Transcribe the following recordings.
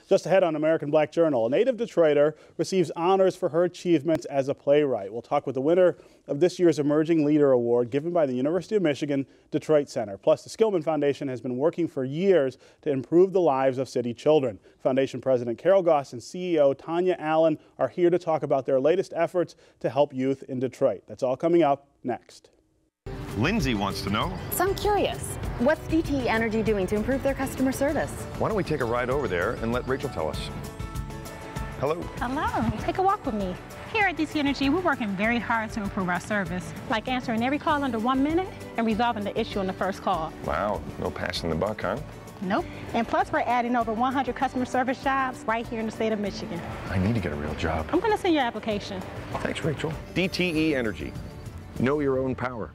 Just ahead on American Black Journal, a native Detroiter receives honors for her achievements as a playwright. We'll talk with the winner of this year's Emerging Leader Award given by the University of Michigan Detroit Center. Plus, the Skillman Foundation has been working for years to improve the lives of city children. Foundation President Carol Goss and CEO Tonya Allen are here to talk about their latest efforts to help youth in Detroit. That's all coming up next. Lindsay wants to know. So I'm curious, what's DTE Energy doing to improve their customer service? Why don't we take a ride over there and let Rachel tell us? Hello. Hello. Take a walk with me. Here at DTE Energy, we're working very hard to improve our service, like answering every call under 1 minute and resolving the issue on the first call. Wow, no passing the buck, huh? Nope. And plus, we're adding over 100 customer service jobs right here in the state of Michigan. I need to get a real job. I'm going to send your application. Thanks, Rachel. DTE Energy. Know your own power.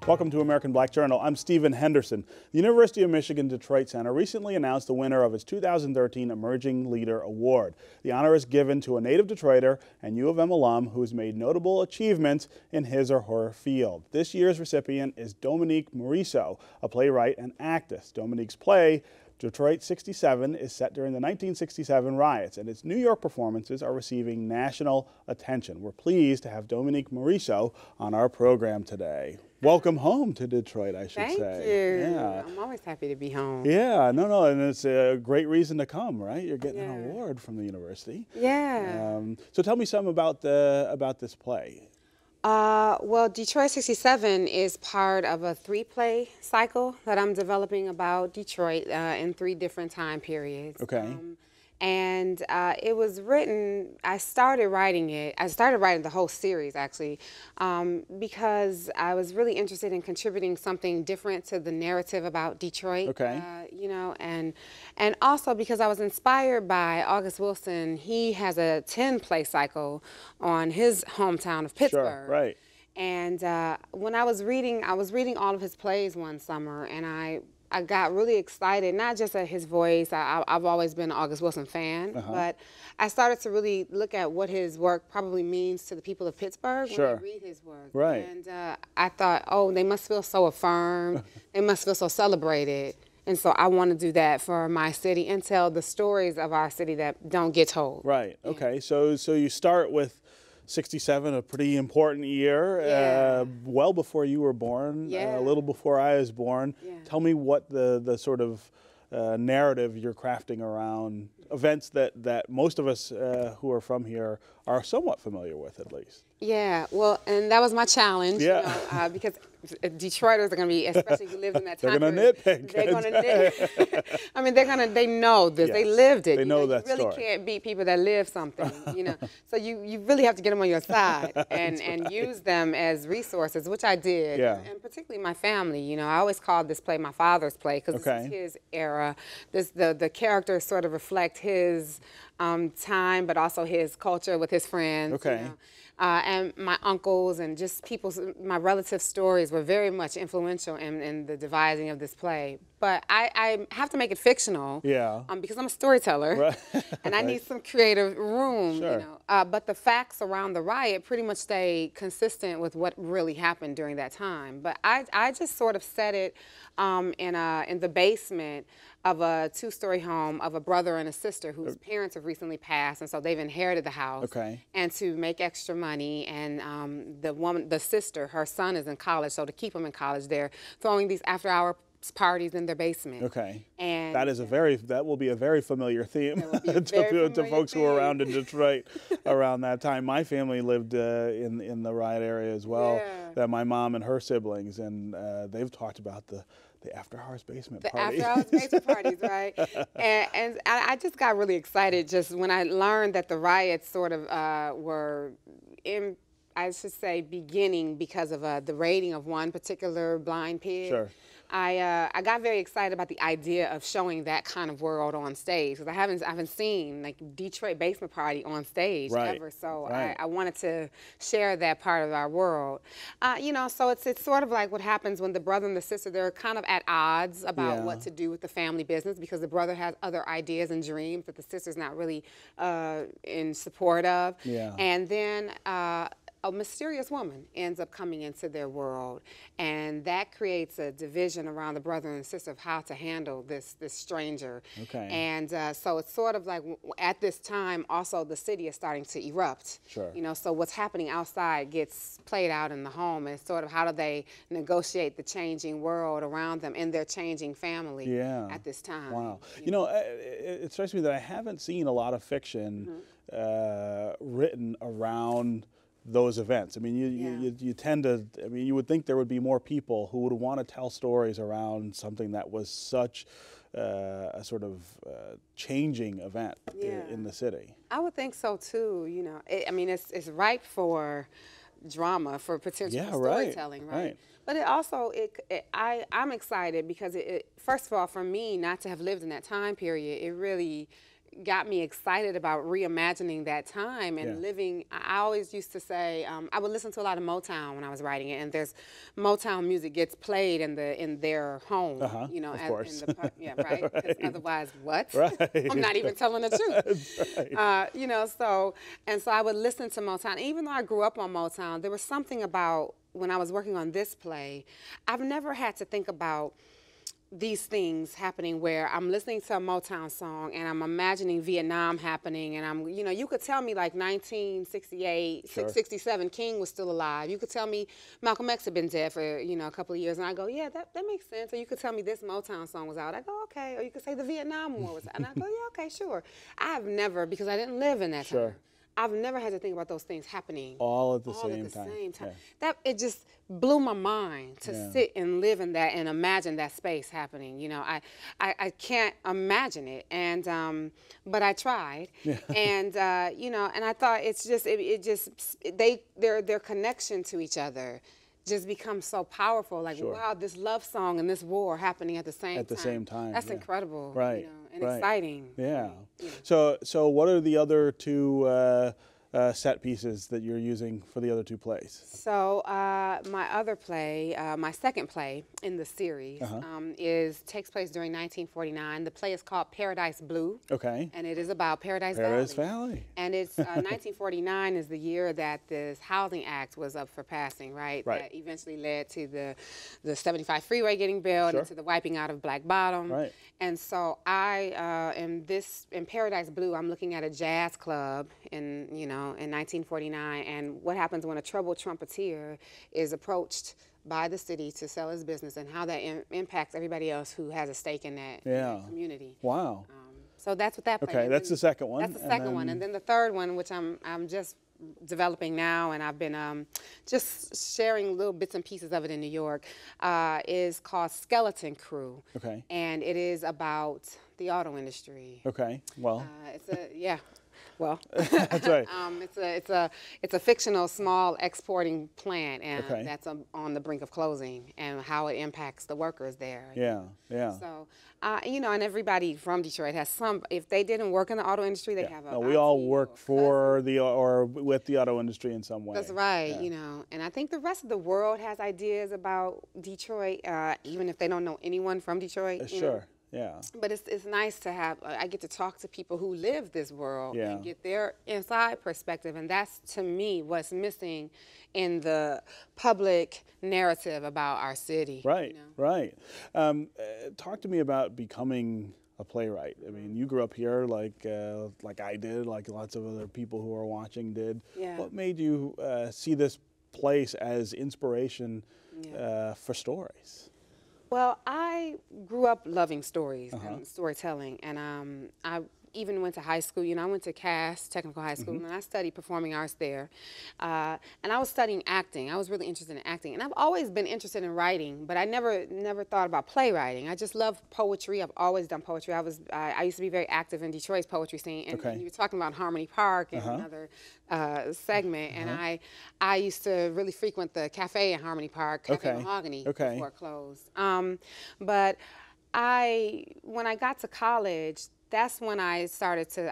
Welcome to American Black Journal. I'm Stephen Henderson. The University of Michigan Detroit Center recently announced the winner of its 2013 Emerging Leader Award. The honor is given to a native Detroiter and U of M alum who has made notable achievements in his or her field. This year's recipient is Dominique Morisseau, a playwright and actress. Dominique's play, Detroit 67, is set during the 1967 riots, and its New York performances are receiving national attention. We're pleased to have Dominique Morisseau on our program today. Welcome home to Detroit, I should say. Thank you. Yeah. I'm always happy to be home. Yeah, no, and it's a great reason to come, right? You're getting an award from the university. Yeah. So tell me something about this play. Well, Detroit 67 is part of a 3-play cycle that I'm developing about Detroit in 3 different time periods. Okay. And it was written, I started writing the whole series actually, because I was really interested in contributing something different to the narrative about Detroit. Okay. You know, and also because I was inspired by August Wilson. He has a 10-play cycle on his hometown of Pittsburgh. Sure, right. And when I was reading all of his plays one summer, and I got really excited, not just at his voice. I've always been an August Wilson fan, but I started to really look at what his work probably means to the people of Pittsburgh when I read his work. Right. And I thought, oh, they must feel so affirmed. They must feel so celebrated. And so I want to do that for my city and tell the stories of our city that don't get told. Right. Yeah. Okay. So you start with 67, a pretty important year, well before you were born, a little before I was born. Yeah. Tell me what the sort of narrative you're crafting around events that most of us who are from here are somewhat familiar with, at least. Yeah, well, and that was my challenge, you know, because Detroiters are going to be, especially who lived in that time period. They're going to nitpick. They're going to nitpick. I mean, they know this. Yes. They lived it. They know that story. You really can't beat people that live something, you know. So you really have to get them on your side and use them as resources, which I did. Yeah. And particularly my family, you know. I always called this play my father's play because this is his era. The characters sort of reflect his time, but also his culture with his friends. Okay. You know? And my uncles and just my relative stories were very much influential in the devising of this play. But I have to make it fictional, because I'm a storyteller, right. and I need some creative room, Sure. you know. But the facts around the riot pretty much stay consistent with what really happened during that time. But I just sort of set it in the basement of a 2-story home of a brother and a sister whose parents have recently passed, and so they've inherited the house. Okay. And to make extra money, and the sister, her son is in college, so to keep him in college, they're throwing these after-hour parties in their basement. Okay. And that will be a very familiar theme to folks who are around in Detroit around that time. My family lived in the riot area as well. Yeah. That my mom and her siblings, and they've talked about the after-hours basement parties. The after-hours basement parties, right? And I just got really excited just when I learned that the riots sort of were I should say, beginning because of the raiding of one particular blind pig. Sure. I got very excited about the idea of showing that kind of world on stage, because I haven't seen like Detroit Basement Party on stage ever. So I wanted to share that part of our world. You know, so it's sort of like what happens when the brother and the sister, they're kind of at odds about what to do with the family business, because the brother has other ideas and dreams that the sister's not really in support of. And then a mysterious woman ends up coming into their world, and that creates a division around the brother and sister of how to handle this stranger. And so it's sort of like at this time also the city is starting to erupt. You know, so what's happening outside gets played out in the home, and sort of how do they negotiate the changing world around them in their changing family at this time. Wow. You know, it strikes me that I haven't seen a lot of fiction written around those events. I mean, you tend to, I mean, you would think there would be more people who would want to tell stories around something that was such a sort of changing event in the city. I would think so too, you know. I mean, it's ripe for drama, for potential storytelling, right? But it also, I'm excited because first of all, for me, not to have lived in that time period, it really got me excited about reimagining that time and living. I always used to say, I would listen to a lot of Motown when I was writing it, and there's Motown music gets played in their home, you know, right? Because otherwise, what? I'm not even telling the truth. You know, so I would listen to Motown. Even though I grew up on Motown, there was something about when I was working on this play, I've never had to think about these things happening where I'm listening to a Motown song and I'm imagining Vietnam happening, and you know, you could tell me like 1968, 67, King was still alive. You could tell me Malcolm X had been dead for, you know, a couple of years, and I go, yeah, that makes sense. Or you could tell me this Motown song was out. I go, okay. Or you could say the Vietnam War was out. And I go, yeah, okay, sure. I have never, because I didn't live in that time. I've never had to think about those things happening all at the same time. That it just blew my mind to sit and live in that and imagine that space happening. You know, I can't imagine it, and but I tried, and you know, and I thought it's just their connection to each other just becomes so powerful. Like, wow, this love song and this war happening at the same time. At the same time. That's incredible. Right. You know, and exciting. Yeah. So what are the other two set pieces that you're using for the other two plays? So my other play, my second play in the series, takes place during 1949. The play is called Paradise Blue. And it is about Paradise Valley. And it's 1949 is the year that this Housing Act was up for passing, right? That eventually led to the 75 freeway getting built and to the wiping out of Black Bottom. And so I in Paradise Blue, I'm looking at a jazz club in 1949, and what happens when a troubled trumpeter is approached by the city to sell his business, and how that impacts everybody else who has a stake in that community. Wow. So that's what that play is. Okay, that's the second one. That's the second one, and then the third one, which I'm just developing now, and I've been just sharing little bits and pieces of it in New York, is called Skeleton Crew. And it is about the auto industry. Well. Well, that's right. It's a fictional small exporting plant, and that's on the brink of closing, and how it impacts the workers there. So, you know, and everybody from Detroit has some. If they didn't work in the auto industry, they have a. We all work for or with the auto industry in some way. That's right. You know, and I think the rest of the world has ideas about Detroit, even if they don't know anyone from Detroit. But it's nice to have, I get to talk to people who live this world and get their inside perspective, and that's, to me, what's missing in the public narrative about our city. Talk to me about becoming a playwright. I mean, you grew up here like I did, like lots of other people who are watching did. What made you see this place as inspiration for stories? Well, I grew up loving stories and storytelling, and I even went to high school. You know, I went to Cass, Technical High School, and I studied performing arts there. And I was studying acting. I was really interested in acting. And I've always been interested in writing, but I never thought about playwriting. I just love poetry. I've always done poetry. I used to be very active in Detroit's poetry scene. And you were talking about Harmony Park and another segment. And I used to really frequent the cafe in Harmony Park, Cafe Mahogany, before it closed. But when I got to college, that's when I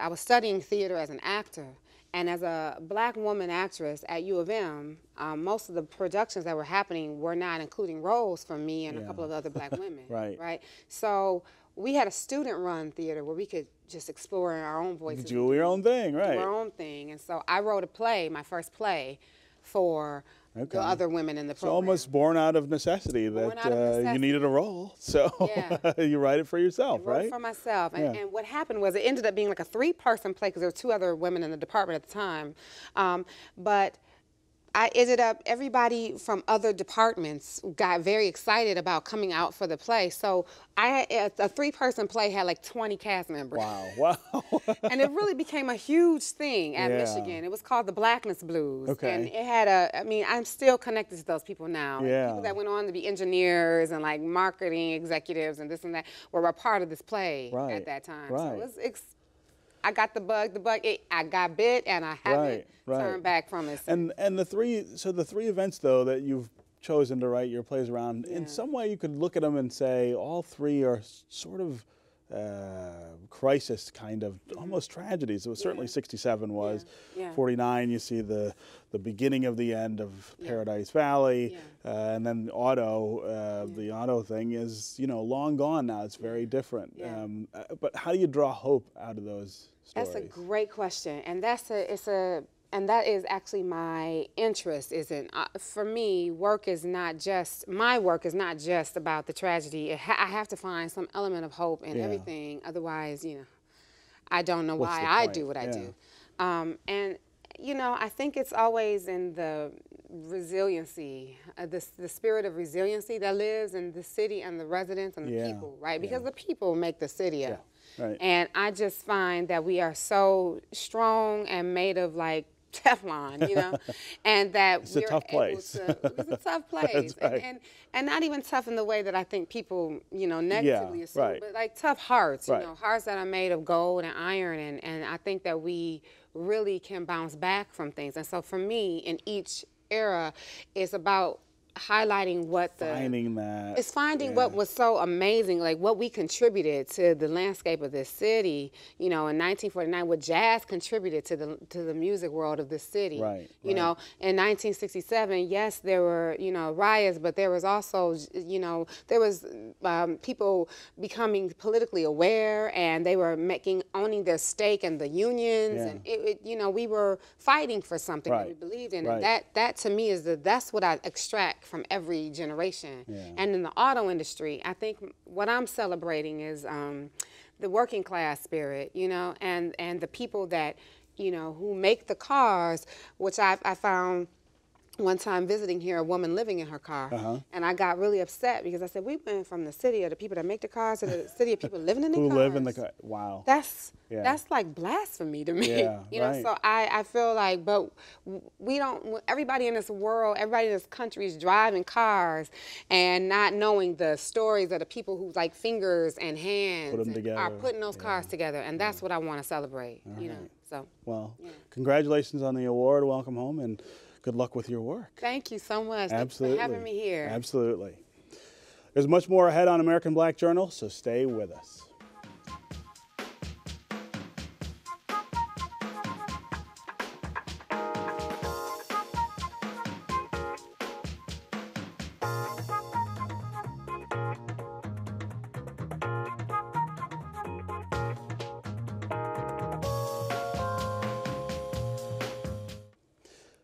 was studying theater as an actor. And as a black woman actress at U of M, most of the productions that were happening were not including roles for me and a couple of other black women. Right. So we had a student-run theater where we could just explore our own voices. Do your own thing, right. Do our own thing. And so I wrote a play, my first play, for the other women in the program. It's almost born out of necessity that you needed a role, so you write it for yourself, right? I wrote it for myself, and what happened was it ended up being like a 3-person play because there were 2 other women in the department at the time, but I ended up, everybody from other departments got very excited about coming out for the play. So a 3-person play had like 20 cast members. Wow. And it really became a huge thing at Michigan. It was called the Blackness Blues. And it had I'm still connected to those people now. People that went on to be engineers and like marketing executives and this and that were a part of this play at that time. So I got the bug. I got bit, and I haven't turned back from it. And the 3 events though that you've chosen to write your plays around, in some way you could look at them and say all 3 are sort of crisis kind of, almost tragedies. It was certainly 67 was. 49 you see the beginning of the end of Paradise Valley, and then the auto thing is, you know, long gone now. It's very different. But how do you draw hope out of those stories? That's a great question, and and that is actually my interest. For me, my work is not just about the tragedy. I have to find some element of hope in everything. Otherwise, you know, I don't know why I do what I do. And you know, I think it's always in the resiliency, the spirit of resiliency that lives in the city and the residents and the people, right? Because the people make the city up. And I just find that we are so strong and made of like Teflon, you know, and that it's a tough place. It's a tough place, and not even tough in the way that I think people, you know, negatively assume, but like tough hearts, you know, hearts that are made of gold and iron, and I think that we really can bounce back from things. And so for me, in each era, it's about highlighting finding what was so amazing, like what we contributed to the landscape of this city. You know, in 1949, what jazz contributed to the music world of this city. You know, in 1967, yes, there were, you know, riots, but there was also, you know, there was people becoming politically aware, and they were owning their stake in the unions, and you know, we were fighting for something that we believed in, and that to me is that's what I extract from every generation. And in the auto industry, I think what I'm celebrating is the working class spirit, you know, and the people that, you know, who make the cars, which I found one time visiting here, a woman living in her car, and I got really upset because I said, we went from the city of the people that make the cars to the city of people living in the cars. Who live in the car. Wow. That's like blasphemy to me. You know, so I feel like, but we don't, everybody in this world, everybody in this country is driving cars and not knowing the stories of the people whose like fingers and hands are putting those cars together, and that's what I want to celebrate, you know, so. Well, congratulations on the award, welcome home, and good luck with your work. Thank you so much. Absolutely. Thanks for having me here. Absolutely. There's much more ahead on American Black Journal, so stay with us.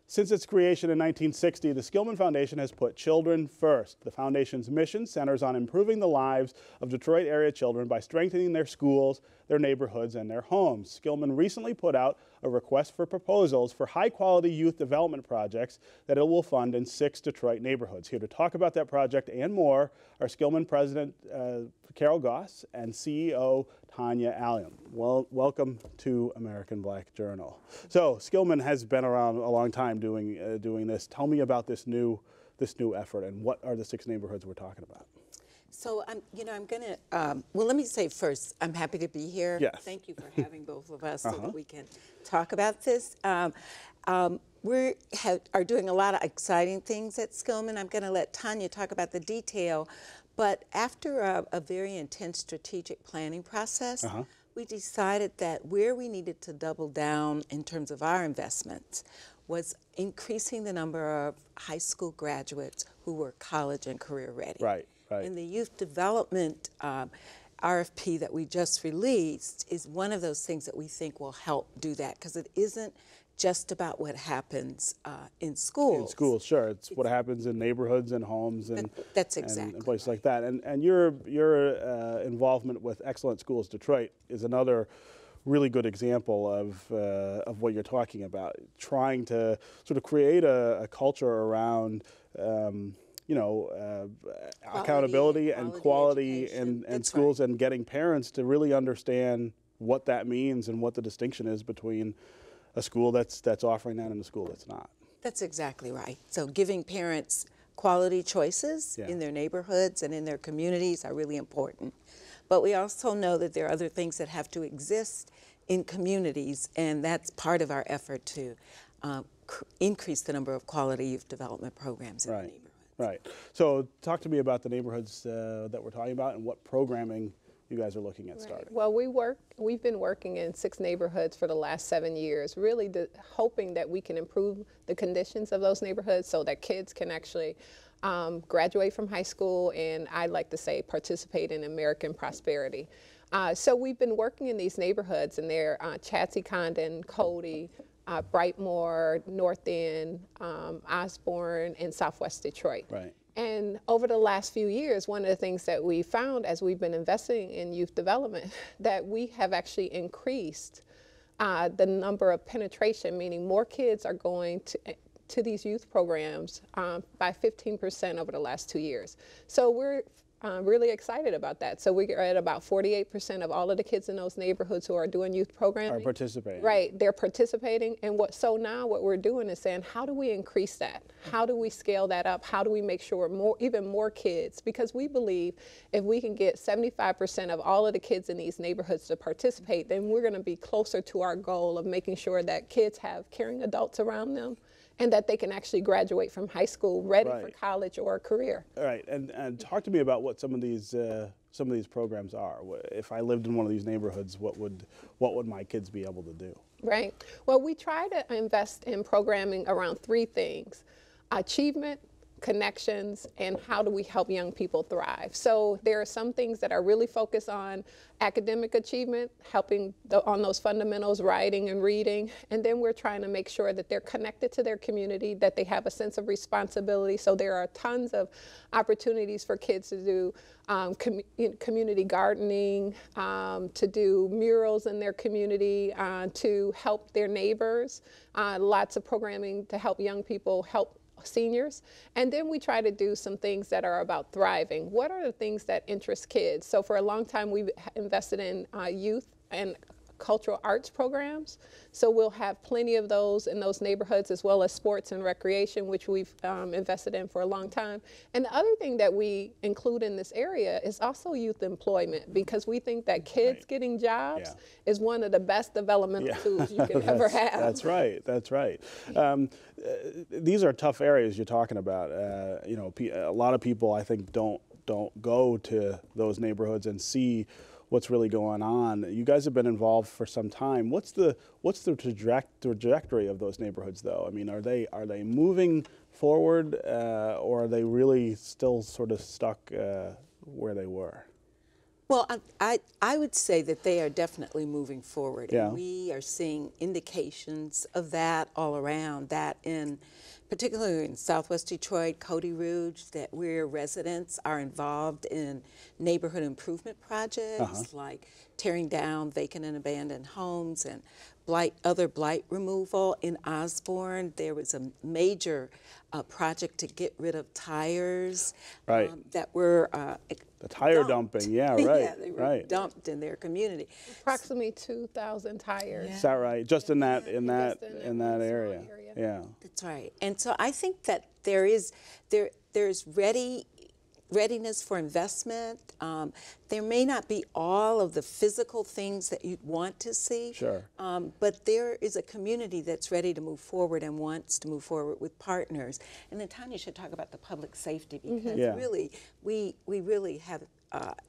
Since its creation in 1960, the Skillman Foundation has put children first. The foundation's mission centers on improving the lives of Detroit area children by strengthening their schools, their neighborhoods, and their homes. Skillman recently put out a request for proposals for high-quality youth development projects that it will fund in 6 Detroit neighborhoods. Here to talk about that project and more are Skillman President Carol Goss and CEO Tonya Allen. Well, welcome to American Black Journal. So Skillman has been around a long time doing this. Tell me about this new effort and what are the 6 neighborhoods we're talking about? So I'm going to, well, let me say first, I'm happy to be here. Yes. Thank you for having both of us so that we can talk about this. We are doing a lot of exciting things at Skillman. I'm going to let Tonya talk about the detail, but after a very intense strategic planning process, we decided that where we needed to double down in terms of our investments was increasing the number of high school graduates who were college and career ready. Right. In the youth development RFP that we just released is one of those things that we think will help do that, because it isn't just about what happens in schools. In schools, sure. It's what happens in neighborhoods and homes and that's exactly and places like that. And your involvement with Excellent Schools Detroit is another really good example of what you're talking about. Trying to sort of create a culture around accountability and quality in schools, and getting parents to really understand what that means and what the distinction is between a school that's offering that and a school that's not. That's exactly right. So giving parents quality choices in their neighborhoods and in their communities are really important. But we also know that there are other things that have to exist in communities, and that's part of our effort to increase the number of quality youth development programs in the neighborhood. Right. So talk to me about the neighborhoods that we're talking about and what programming you guys are looking at starting. Well, we've been working in 6 neighborhoods for the last 7 years, really hoping that we can improve the conditions of those neighborhoods so that kids can actually graduate from high school and, I like to say, participate in American prosperity. So we've been working in these neighborhoods, and they're Chadsey, Condon, Cody, Brightmoor, North End, Osborne, and Southwest Detroit. Right. And over the last few years, one of the things that we found as we've been investing in youth development, that we have actually increased the number of penetration, meaning more kids are going to these youth programs by 15% over the last 2 years. So we're really excited about that. So we are at about 48% of all of the kids in those neighborhoods who are doing youth programming. Are participating. Right, they're participating. And so now what we're doing is saying, how do we increase that? How do we scale that up? How do we make sure even more kids? Because we believe if we can get 75% of all of the kids in these neighborhoods to participate, then we're going to be closer to our goal of making sure that kids have caring adults around them, and that they can actually graduate from high school ready for college or a career. All right, and talk to me about what some of these programs are. If I lived in one of these neighborhoods, what would my kids be able to do? Right. Well, we try to invest in programming around 3 things: achievement, connections, and how do we help young people thrive. So there are some things that are really focused on academic achievement, helping on those fundamentals, writing and reading, and then we're trying to make sure that they're connected to their community, that they have a sense of responsibility. So there are tons of opportunities for kids to do community gardening, to do murals in their community, to help their neighbors, lots of programming to help young people help seniors. And then we try to do some things that are about thriving. What are the things that interest kids? So for a long time, we've invested in youth and cultural arts programs. So we'll have plenty of those in those neighborhoods, as well as sports and recreation, which we've invested in for a long time. And the other thing that we include in this area is also youth employment, because we think that kids getting jobs is one of the best developmental tools you can ever have. That's right. That's right. These are tough areas you're talking about. A lot of people, I think, don't go to those neighborhoods and see what's really going on. You guys have been involved for some time. What's the trajectory of those neighborhoods, though? I mean, are they moving forward, or are they really still sort of stuck where they were? Well, I would say that they are definitely moving forward. Yeah. And we are seeing indications of that all around, that in particularly in Southwest Detroit, Cody Rouge, that where residents are involved in neighborhood improvement projects like tearing down vacant and abandoned homes and other blight removal. In Osborne, there was a major project to get rid of tires that were the tire dumped. dumping, yeah, right. Yeah, they were dumped in their community. Approximately 2,000 tires. Is that right? Just in that area. Yeah. That's right. And so I think that there's readiness for investment. There may not be all of the physical things that you'd want to see, sure. But there is a community that's ready to move forward and wants to move forward with partners. And then Tonya should talk about the public safety, because really, we really have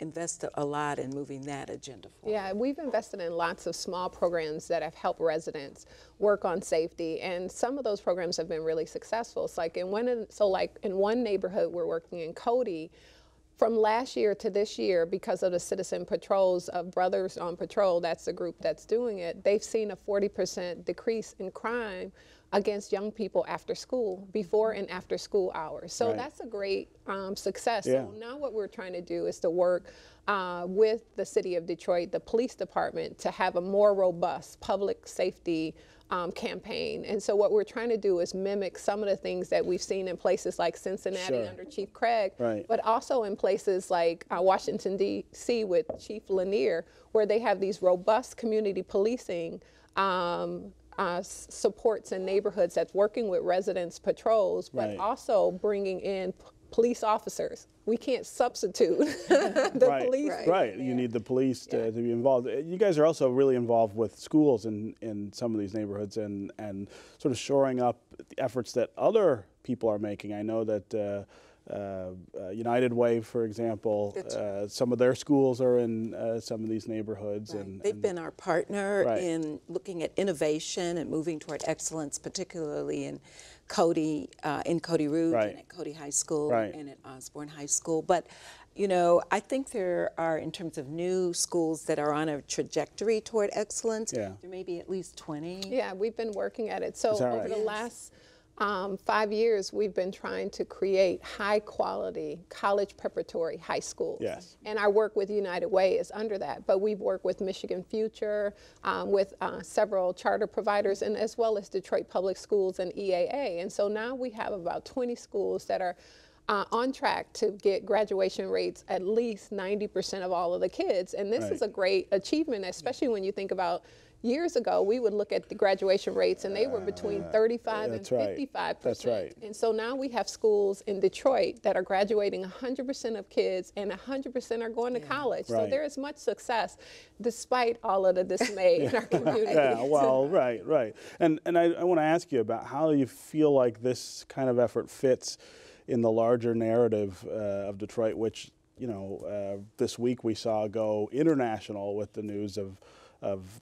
invested a lot in moving that agenda forward. Yeah, we've invested in lots of small programs that have helped residents work on safety, and some of those programs have been really successful. It's like in one neighborhood we're working in, Cody, from last year to this year, because of the citizen patrols of Brothers on Patrol, that's the group that's doing it, they've seen a 40% decrease in crime against young people after school, before and after school hours. So that's a great success. Yeah. So now what we're trying to do is to work with the city of Detroit, the police department, to have a more robust public safety campaign. And so what we're trying to do is mimic some of the things that we've seen in places like Cincinnati under Chief Craig, but also in places like Washington, D.C. with Chief Lanier, where they have these robust community policing supports in neighborhoods that's working with residents patrols, but also bringing in police officers. We can't substitute the police. Right, you need the police to be involved. You guys are also really involved with schools in some of these neighborhoods and sort of shoring up the efforts that other people are making. I know that United Way, for example, some of their schools are in some of these neighborhoods. And they've been our partner in looking at innovation and moving toward excellence, particularly in Cody Rouge and at Cody High School and at Osborne High School. But you know, I think there are, in terms of new schools that are on a trajectory toward excellence, there may be at least 20. Yeah, we've been working at it. So over the last 5 years, we've been trying to create high-quality college preparatory high schools. Yes. And our work with United Way is under that. But we've worked with Michigan Future, with several charter providers, and as well as Detroit Public Schools and EAA. And so now we have about 20 schools that are on track to get graduation rates at least 90% of all of the kids. And this is a great achievement, especially when you think about years ago, we would look at the graduation rates and they were between 35 and 55%. That's right. And so now we have schools in Detroit that are graduating 100% of kids and 100% are going to college. So there is much success despite all of the dismay in our community. Yeah, well, right. And I want to ask you about how you feel like this kind of effort fits in the larger narrative of Detroit, which, you know, this week we saw go international with the news of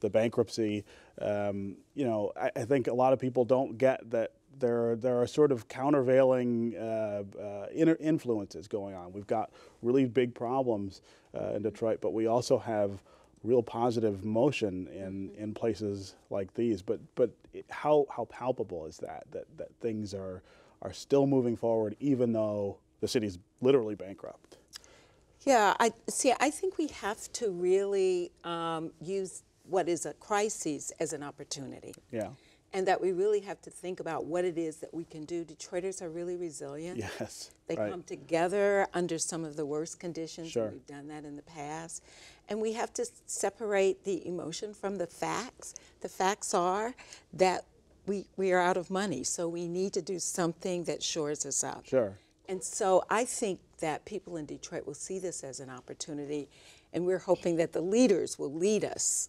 the bankruptcy. You know, I think a lot of people don't get that there are sort of countervailing influences going on. We've got really big problems in Detroit, but we also have real positive motion in places like these. But how palpable is that things are still moving forward even though the city's literally bankrupt? Yeah, I think we have to really use what is a crisis as an opportunity. Yeah. And that we really have to think about what it is that we can do. Detroiters are really resilient. Yes. They come together under some of the worst conditions. Sure. We've done that in the past. And we have to separate the emotion from the facts. The facts are that we are out of money, so we need to do something that shores us up. Sure. And so I think that people in Detroit will see this as an opportunity, and we're hoping that the leaders will lead us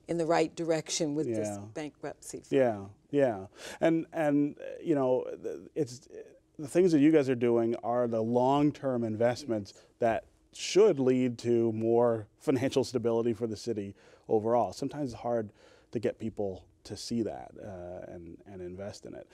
in the right direction with this bankruptcy fund. Yeah. And you know, it's the things that you guys are doing are the long-term investments that should lead to more financial stability for the city overall. Sometimes it's hard to get people to see that and invest in it.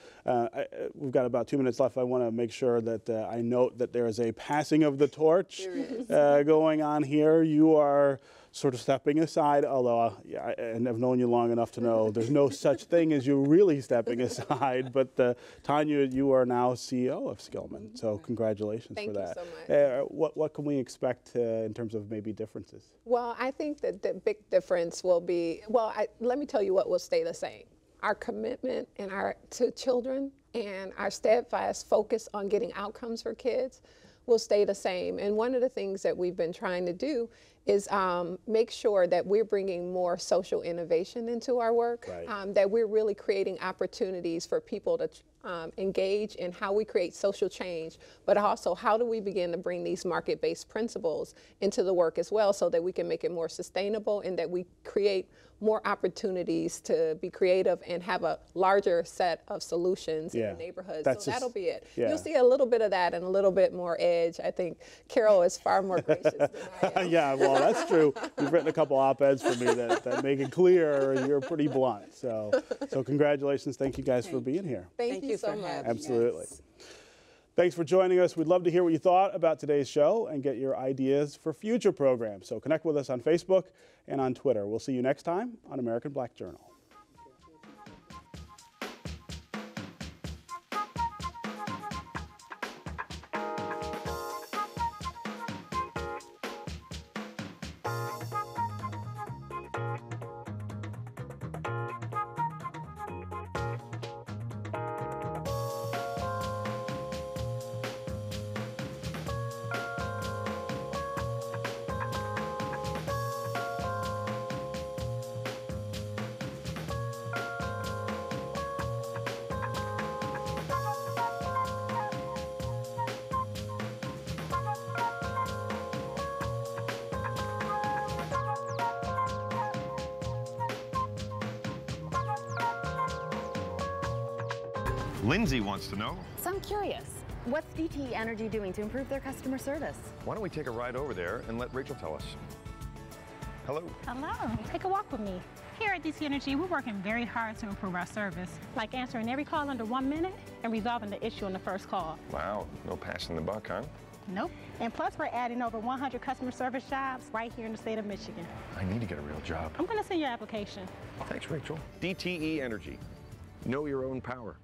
We've got about 2 minutes left. I want to make sure that I note that there is a passing of the torch going on here. You are sort of stepping aside, although and I've known you long enough to know there's no such thing as you really stepping aside. But Tonya, you are now CEO of Skillman, so congratulations for that. Thank you so much. What can we expect in terms of maybe differences? Well, I think that the big difference will be, let me tell you what will stay the same. Our commitment to children and our steadfast focus on getting outcomes for kids will stay the same. And one of the things that we've been trying to do is make sure that we're bringing more social innovation into our work, right. That we're really creating opportunities for people to engage in how we create social change, but also how do we begin to bring these market-based principles into the work as well so that we can make it more sustainable and that we create more opportunities to be creative and have a larger set of solutions in the neighborhood. So that'll be it. Yeah. You'll see a little bit of that and a little bit more edge. I think Carol is far more gracious than I am. Yeah, well, that's true. You've written a couple op-eds for me that make it clear, and you're pretty blunt. So congratulations. Thank you guys for being here. Thank you so much. Absolutely. Yes. Thanks for joining us. We'd love to hear what you thought about today's show and get your ideas for future programs. So connect with us on Facebook and on Twitter. We'll see you next time on American Black Journal. Lindsay wants to know. So I'm curious, what's DTE Energy doing to improve their customer service? Why don't we take a ride over there and let Rachel tell us? Hello. Hello. Take a walk with me. Here at DTE Energy, we're working very hard to improve our service, like answering every call under 1 minute and resolving the issue on the first call. Wow, no passing the buck, huh? Nope. And plus, we're adding over 100 customer service jobs right here in the state of Michigan. I need to get a real job. I'm going to send your application. Thanks, Rachel. DTE Energy. Know your own power.